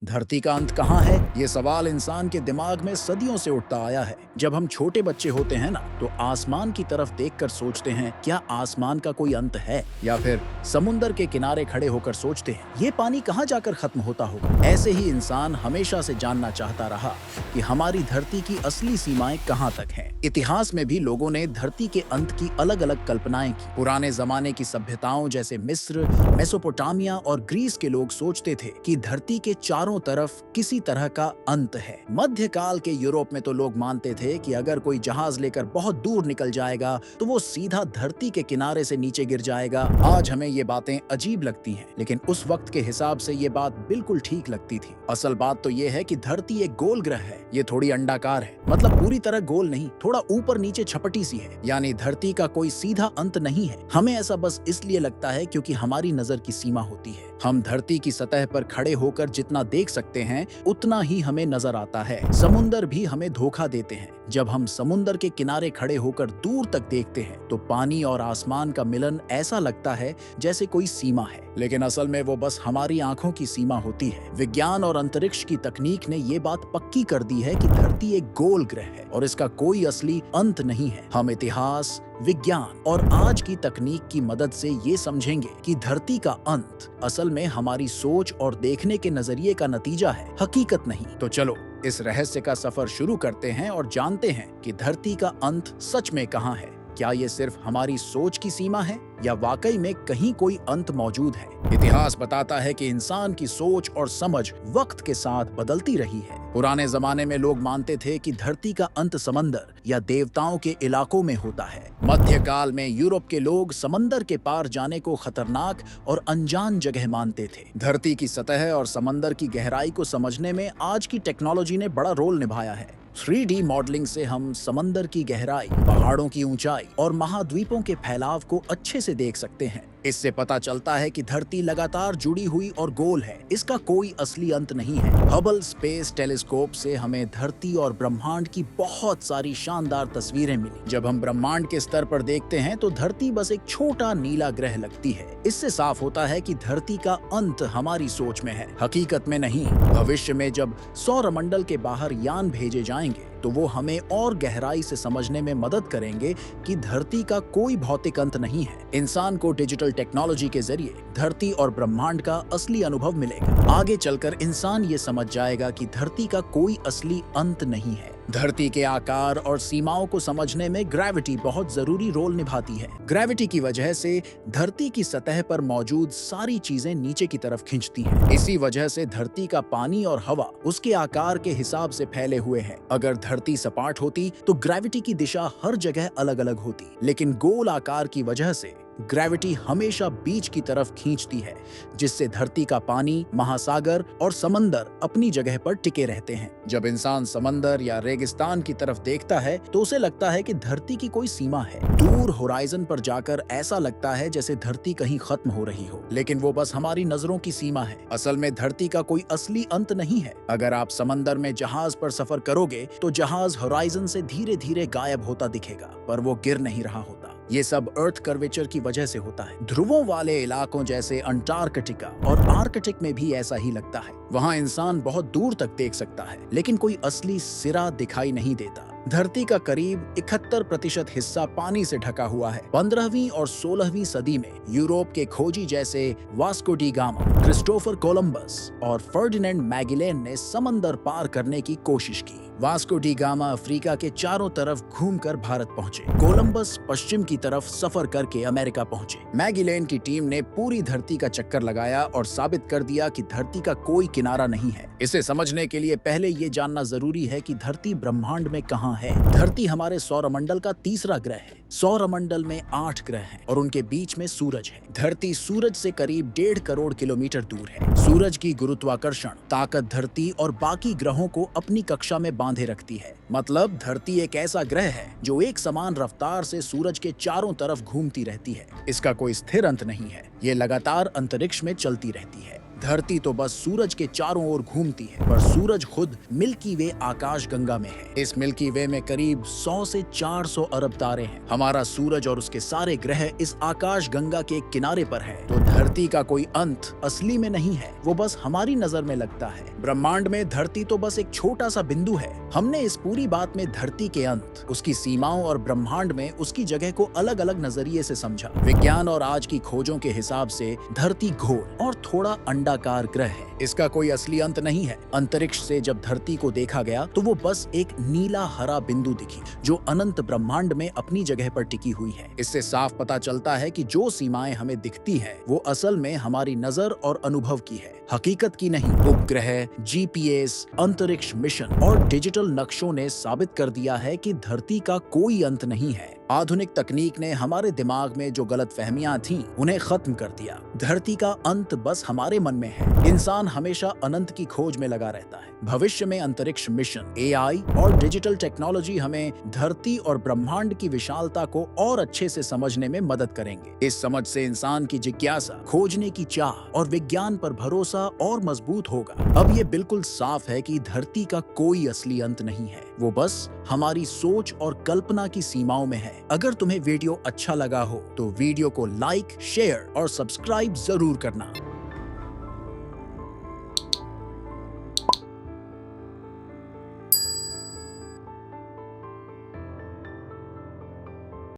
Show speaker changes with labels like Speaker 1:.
Speaker 1: धरती का अंत कहाँ है? ये सवाल इंसान के दिमाग में सदियों से उठता आया है। जब हम छोटे बच्चे होते हैं ना, तो आसमान की तरफ देखकर सोचते हैं, क्या आसमान का कोई अंत है? या फिर समुंदर के किनारे खड़े होकर सोचते हैं, ये पानी कहाँ जाकर खत्म होता होगा? ऐसे ही इंसान हमेशा से जानना चाहता रहा कि हमारी धरती की असली सीमाएं कहाँ तक हैं। इतिहास में भी लोगों ने धरती के अंत की अलग अलग कल्पनाएं की। पुराने जमाने की सभ्यताओं जैसे मिस्र, मेसोपोटामिया और ग्रीस के लोग सोचते थे कि धरती के चारों तरफ किसी तरह का अंत है। मध्यकाल के यूरोप में तो लोग मानते थे कि अगर कोई जहाज लेकर बहुत दूर निकल जाएगा तो वो सीधा धरती के किनारे से नीचे गिर जाएगा। आज हमें ये बातें अजीब लगती हैं, लेकिन उस वक्त के हिसाब से ये बात बिल्कुल ठीक लगती थी। असल बात तो ये है कि धरती एक गोल ग्रह है। ये थोड़ी अंडाकार है, मतलब पूरी तरह गोल नहीं, थोड़ा ऊपर नीचे छपटी सी है। यानी धरती का कोई सीधा अंत नहीं है। हमें ऐसा बस इसलिए लगता है क्योंकि हमारी नजर की सीमा होती है। हम धरती की सतह पर खड़े होकर जितना देख सकते हैं, उतना ही हमें नजर आता है। समुंदर भी हमें धोखा देते हैं। जब हम समुंदर के किनारे खड़े होकर दूर तक देखते हैं, तो पानी और आसमान का मिलन ऐसा लगता है जैसे कोई सीमा है, लेकिन असल में वो बस हमारी आंखों की सीमा होती है। विज्ञान और अंतरिक्ष की तकनीक ने ये बात पक्की कर दी है कि धरती एक गोल ग्रह है और इसका कोई असली अंत नहीं है। हम इतिहास, विज्ञान और आज की तकनीक की मदद से ये समझेंगे कि धरती का अंत असल में हमारी सोच और देखने के नजरिए का नतीजा है, हकीकत नहीं। तो चलो इस रहस्य का सफर शुरू करते हैं और जानते हैं कि धरती का अंत सच में कहाँ है। क्या ये सिर्फ हमारी सोच की सीमा है या वाकई में कहीं कोई अंत मौजूद है? इतिहास बताता है कि इंसान की सोच और समझ वक्त के साथ बदलती रही है। पुराने जमाने में लोग मानते थे कि धरती का अंत समंदर या देवताओं के इलाकों में होता है। मध्यकाल में यूरोप के लोग समंदर के पार जाने को खतरनाक और अनजान जगह मानते थे। धरती की सतह और समंदर की गहराई को समझने में आज की टेक्नोलॉजी ने बड़ा रोल निभाया है। 3D मॉडलिंग से हम समंदर की गहराई, पहाड़ों की ऊंचाई और महाद्वीपों के फैलाव को अच्छे से देख सकते हैं। इससे पता चलता है कि धरती लगातार जुड़ी हुई और गोल है। इसका कोई असली अंत नहीं है। हबल स्पेस टेलीस्कोप से हमें धरती और ब्रह्मांड की बहुत सारी शानदार तस्वीरें मिली। जब हम ब्रह्मांड के स्तर पर देखते हैं तो धरती बस एक छोटा नीला ग्रह लगती है। इससे साफ होता है कि धरती का अंत हमारी सोच में है, हकीकत में नहीं। भविष्य में जब सौरमंडल के बाहर यान भेजे जाएंगे तो वो हमें और गहराई से समझने में मदद करेंगे कि धरती का कोई भौतिक अंत नहीं है। इंसान को डिजिटल टेक्नोलॉजी के जरिए धरती और ब्रह्मांड का असली अनुभव मिलेगा। आगे चलकर इंसान ये समझ जाएगा कि धरती का कोई असली अंत नहीं है। धरती के आकार और सीमाओं को समझने में ग्रेविटी बहुत जरूरी रोल निभाती है। ग्रेविटी की वजह से धरती की सतह पर मौजूद सारी चीजें नीचे की तरफ खींचती हैं। इसी वजह से धरती का पानी और हवा उसके आकार के हिसाब से फैले हुए हैं। अगर धरती सपाट होती तो ग्रेविटी की दिशा हर जगह अलग अलग होती, लेकिन गोल आकार की वजह से ग्रेविटी हमेशा बीच की तरफ खींचती है, जिससे धरती का पानी, महासागर और समंदर अपनी जगह पर टिके रहते हैं। जब इंसान समंदर या रेगिस्तान की तरफ देखता है तो उसे लगता है कि धरती की कोई सीमा है। दूर होराइजन पर जाकर ऐसा लगता है जैसे धरती कहीं खत्म हो रही हो, लेकिन वो बस हमारी नजरों की सीमा है। असल में धरती का कोई असली अंत नहीं है। अगर आप समंदर में जहाज पर सफर करोगे तो जहाज होराइजन से धीरे धीरे गायब होता दिखेगा, पर वो गिर नहीं रहा होता। ये सब अर्थ कर्वेचर की वजह से होता है। ध्रुवों वाले इलाकों जैसे अंटार्कटिका और आर्कटिक में भी ऐसा ही लगता है। वहाँ इंसान बहुत दूर तक देख सकता है, लेकिन कोई असली सिरा दिखाई नहीं देता। धरती का करीब 71% हिस्सा पानी से ढका हुआ है। 15वीं और 16वीं सदी में यूरोप के खोजी जैसे Vasco D gamma, Christopher Columbus और फर्डिनेंड मैगिलेन ने समंदर पार करने की कोशिश की। वास्को डी गामा अफ्रीका के चारों तरफ घूमकर भारत पहुंचे। कोलंबस पश्चिम की तरफ सफर करके अमेरिका पहुंचे। मैगिलेन की टीम ने पूरी धरती का चक्कर लगाया और साबित कर दिया कि धरती का कोई किनारा नहीं है। इसे समझने के लिए पहले ये जानना जरूरी है कि धरती ब्रह्मांड में कहाँ है। धरती हमारे सौरमंडल का तीसरा ग्रह है। सौरमंडल में 8 ग्रह हैं और उनके बीच में सूरज है। धरती सूरज से करीब 1.5 करोड़ किलोमीटर दूर है। सूरज की गुरुत्वाकर्षण ताकत धरती और बाकी ग्रहों को अपनी कक्षा में बांधे रखती है। मतलब धरती एक ऐसा ग्रह है जो एक समान रफ्तार से सूरज के चारों तरफ घूमती रहती है। इसका कोई स्थिर अंत नहीं है। ये लगातार अंतरिक्ष में चलती रहती है। धरती तो बस सूरज के चारों ओर घूमती है, पर सूरज खुद मिल्की वे आकाश गंगा में है। इस मिल्की वे में करीब 100 से 400 अरब तारे हैं। हमारा सूरज और उसके सारे ग्रह इस आकाश गंगा के एक किनारे पर है। तो धरती का कोई अंत असली में नहीं है, वो बस हमारी नजर में लगता है। ब्रह्मांड में धरती तो बस एक छोटा सा बिंदु है। हमने इस पूरी बात में धरती के अंत, उसकी सीमाओं और ब्रह्मांड में उसकी जगह को अलग अलग नजरिए से समझा। विज्ञान और आज की खोजों के हिसाब से धरती घोर और थोड़ा अंडाकार ग्रह है। इसका कोई असली अंत नहीं है। अंतरिक्ष से जब धरती को देखा गया तो वो बस एक नीला हरा बिंदु दिखी जो अनंत ब्रह्मांड में अपनी जगह पर टिकी हुई है। इससे साफ पता चलता है कि जो सीमाएं हमें दिखती है वो असल में हमारी नजर और अनुभव की है, हकीकत की नहीं। उपग्रह, जीपीएस, अंतरिक्ष मिशन और डिजिटल नक्शों ने साबित कर दिया है कि धरती का कोई अंत नहीं है। आधुनिक तकनीक ने हमारे दिमाग में जो गलतफहमियां थीं, उन्हें खत्म कर दिया। धरती का अंत बस हमारे मन में है। इंसान हमेशा अनंत की खोज में लगा रहता है। भविष्य में अंतरिक्ष मिशन, एआई और डिजिटल टेक्नोलॉजी हमें धरती और ब्रह्मांड की विशालता को और अच्छे से समझने में मदद करेंगे। इस समझ से इंसान की जिज्ञासा, खोजने की चाह और विज्ञान पर भरोसा और मजबूत होगा। अब ये बिल्कुल साफ है कि धरती का कोई असली अंत नहीं है, वो बस हमारी सोच और कल्पना की सीमाओं में है। अगर तुम्हें वीडियो अच्छा लगा हो तो वीडियो को लाइक, शेयर और सब्सक्राइब जरूर करना।